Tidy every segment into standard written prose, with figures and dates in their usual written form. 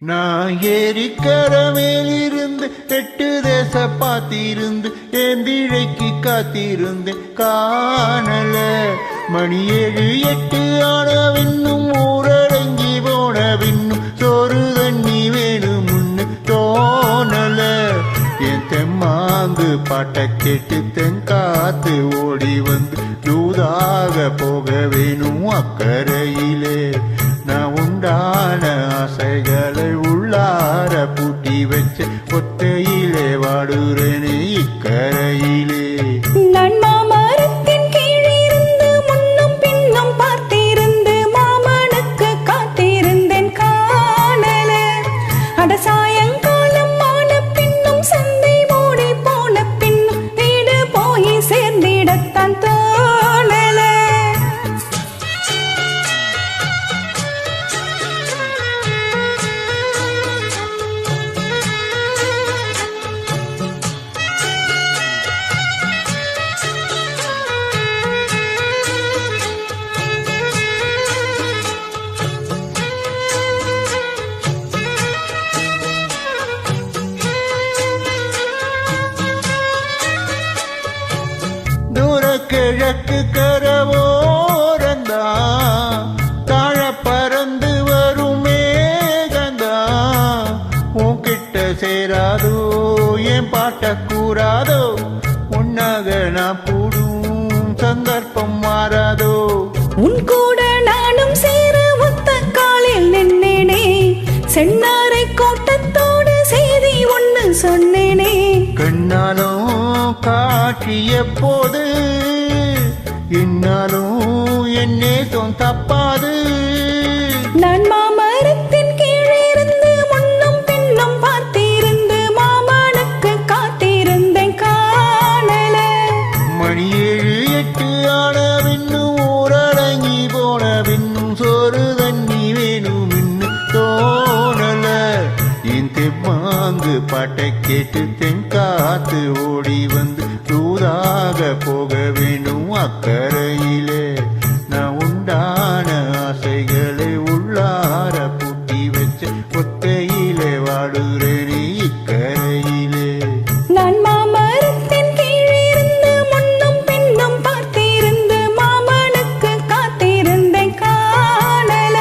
நான் ஏரிக்கர மேலிருந்து 8 தேச பார்த்திருந்து ஏந்திழைக்கு காத்திருந்து காணல மணி 7 8 ஆனவின்னும் ஊரடங்கி போனவின்னும் சோறு தண்ணி வேணும்னு தோணல என் தெம்மாங்கு பாட்ட கேட்டு தென்காத்து ஓடி வந்து தூதாக போக வேணும் அக்கறையிலே நான் உண்டான ஆசைகளை உள்ளார பூட்டி வச்சு ஒத்தையிலே வாடுறேனே இக்கரையிலே. நான் மாமரத்தின் கீழிருந்து முன்னும் பின்னும் பார்த்திருந்து மாமனுக்கு காத்திருந்தேன் காணல அட சாயங்காலம் ஆன பின்னும் சந்தை மூடி போன பின்னும் வீடு போய் சேர்ந்திடத்தான் தோணல. கிழக்கு கரவோரந்தா தாழ பறந்து வரும் மேகந்தா உன்கிட்ட சேராதோ என் பாட்ட கூறாதோ உன்னாக நான் கூடும் சந்தர்ப்பம் மாறாதோ. உன் கூட நானும் சேர ஒத்த காலில் நின்னேனே சென்னாரை கோட்டத்தோடு செய்தி ஒண்ணு சொன்னேனே கண்ணாலும் காட்சிய போது என்னாலும் என்னே தப்பாது. நான் மாமரத்தின் கீழிருந்து முன்னும் பின்னும் பார்த்திருந்து மாமனுக்கு காத்திருந்தேன் காணல மணி 7 8 ஆனவின்னும் ஊரடங்கி போனவின்னும் சோறு தண்ணி வேணும் இன்னும் தோணல என் தெம்மாங்கு பாட்டை கேட்டு தென்காத்து ஓடி வந்து தூதாக போக வேணும் அக்கறையிலே நான் உண்டான ஆசைகளை உள்ளார பூட்டி வச்சு ஒத்தையிலே வாடுறேனே இக்கரையிலே. நான் மாமரத்தின் கீழிருந்து முன்னும் பின்னும் பார்த்திருந்து மாமனுக்கு காத்திருந்தேன் காணல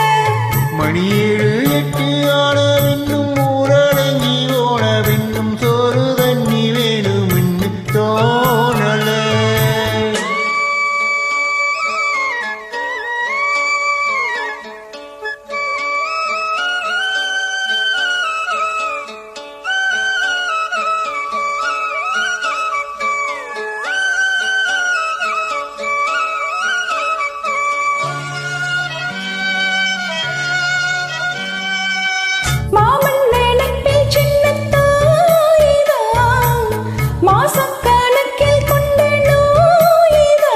மணி 7 8 ஆனவின்னும் ஊரடங்கி போனவின்னும் சோறு தண்ணி வேணும் இன்னும் தோணல. மாமன் நினைப்பில் சின்னத்தாயிதா மாசக்கணக்கில் கொண்ட நோயிதா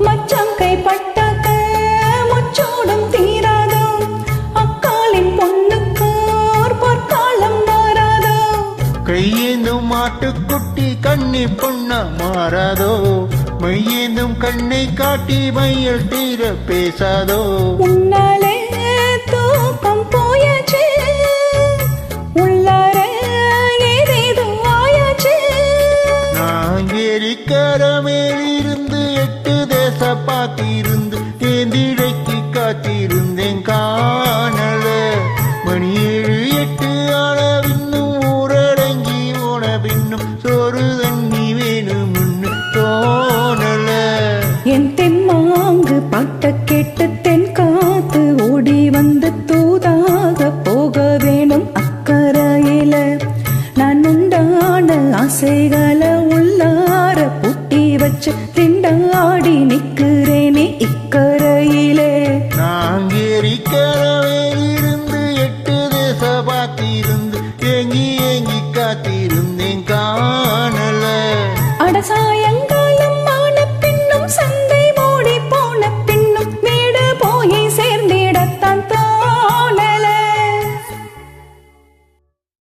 மச்சம் கைப்பட்டாக்க முச்சோடும் தீராதோ அக்காலின் பொண்ணுக்கோர் பொற்காலம் மாறாதோ. கையேந்தும் மாட்டுக்குட்டி கண்ணி பொண்ணா மாறாதோ மையேந்தும் கண்ணை காட்டி மையல் தீர பேசாதோ. உன்னாலே தூக்கம் போயாச்சு உள்ளார ஏதேதோ ஆயாச்சு. நான் ஏரிக்கர மேலிருந்து 8 தேச பார்த்திருந்து ஏந்திழைக்கு காத்திருந்தேன் காணல மணி 7 8 ஆனவின்னும் ஊரடங்கி போன பின்னும் சோறு தண்ணி வேணும்னு தோணல என் தெம்மாங்கு பாட்ட